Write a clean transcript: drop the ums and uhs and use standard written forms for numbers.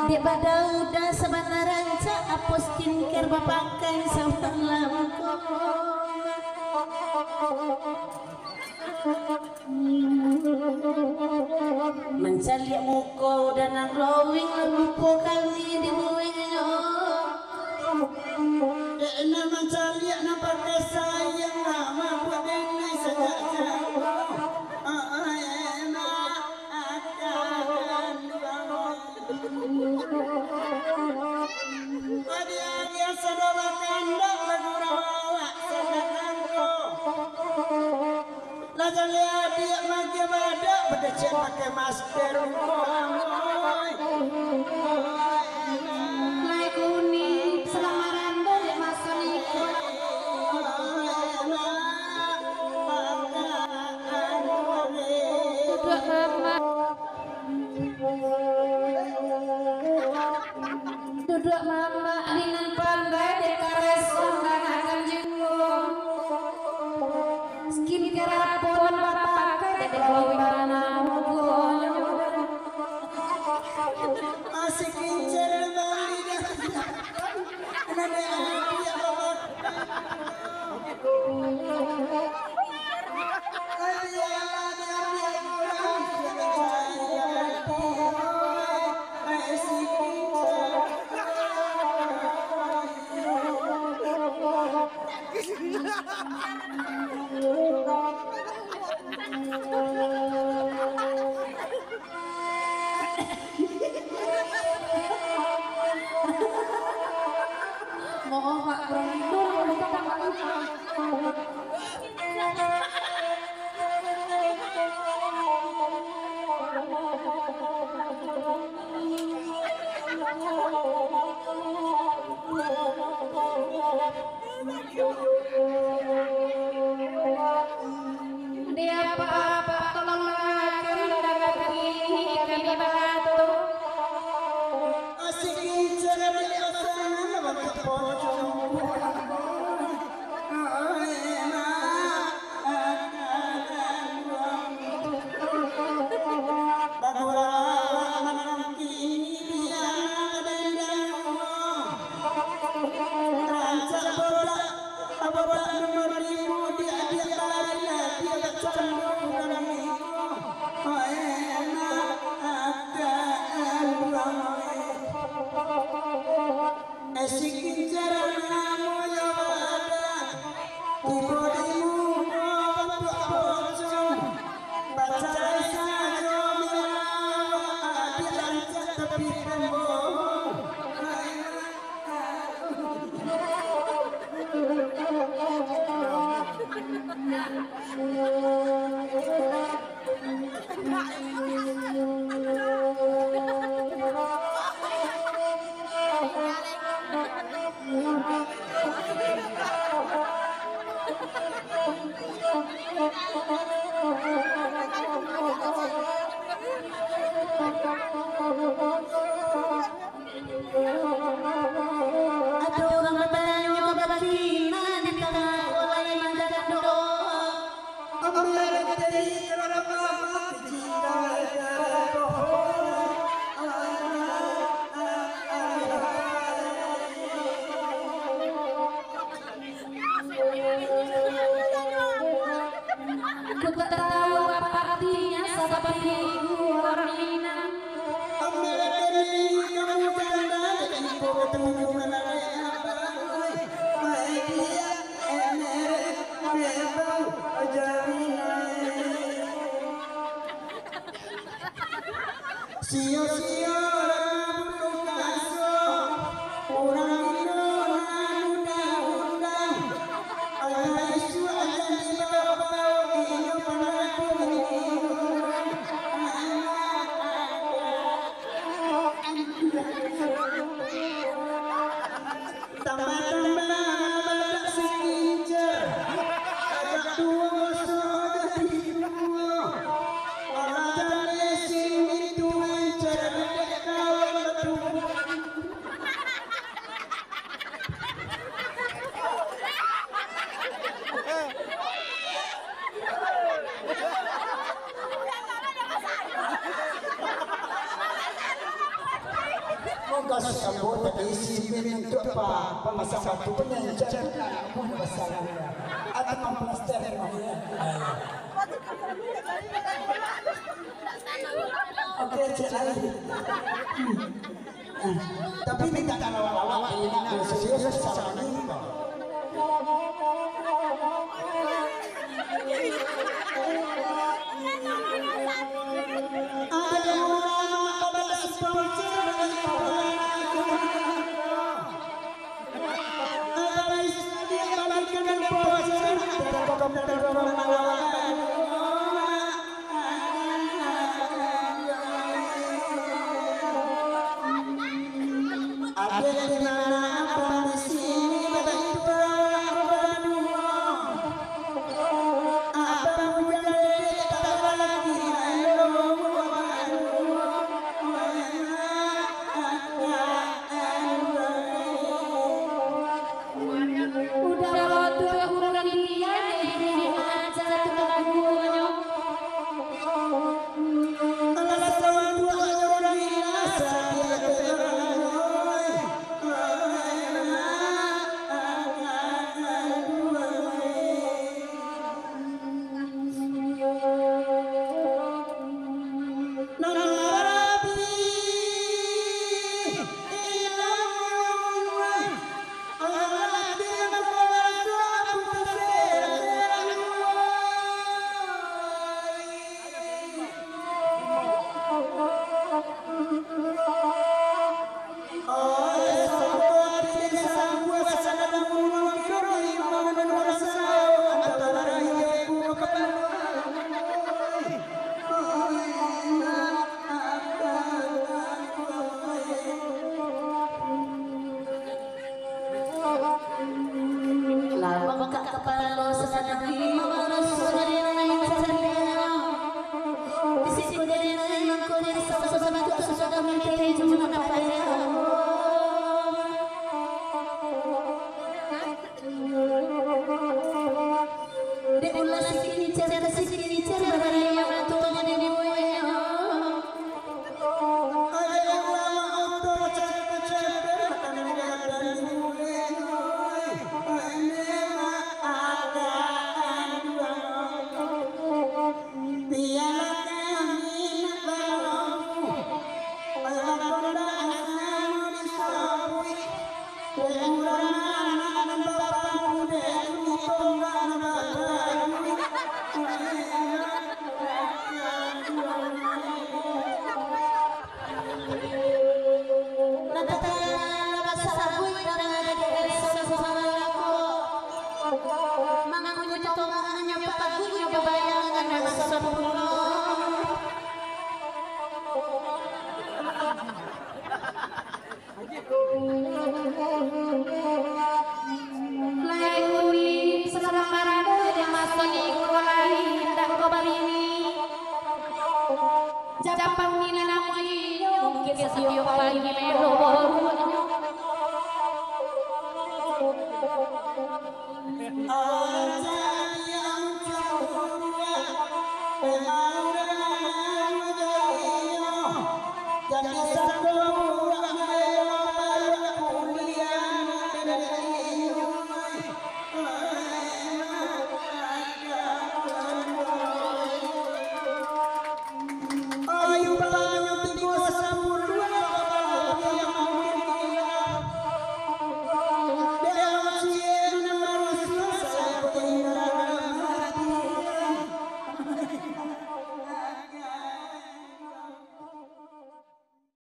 Di pada udah sebataran ca apos skincare bapakai sama lampu mencari muka udah nang glowing lupa kali di buingnya Ena mencari anak pakai sayang nama buat ini sejak jauh. Enak akan dia saudara kandang lagu rawak sedangku. Lajar lihat dia makin badak berdecet pakai masker. naik kuning selamaran dari masa nikah duduk mama duduk mama dengan pandai dekareson dan akan jenguk skincare pun bapak kayak glowing mana masih kincir balik mohon Pak Bro dia apa tolong mengakhiri dagang ini kami batu masih kincir balik sana balik pocong. Esikin cara moyo ada tibodimu waktu abocong baca saja milawa dilancar tapi pembohong aduh orang bertanya babakina di tengah mulai manjakan doa ku tak tahu apa artinya seperti orang ini Sio-sio belum kasih orang Indonesia undang-undang isu aja di bawah ini pernah tambah-tambah meledak si kincir agak tua sudah tidur orang tadi sini tuh cara masih anggota disiplin untuk apa? Pemasang batu penyanyi pun masalahnya. Atau memplaster ya. Oke, cek lagi. Tapi minta kalau awak ini nak serius sama ini. Ada orang pada sponsor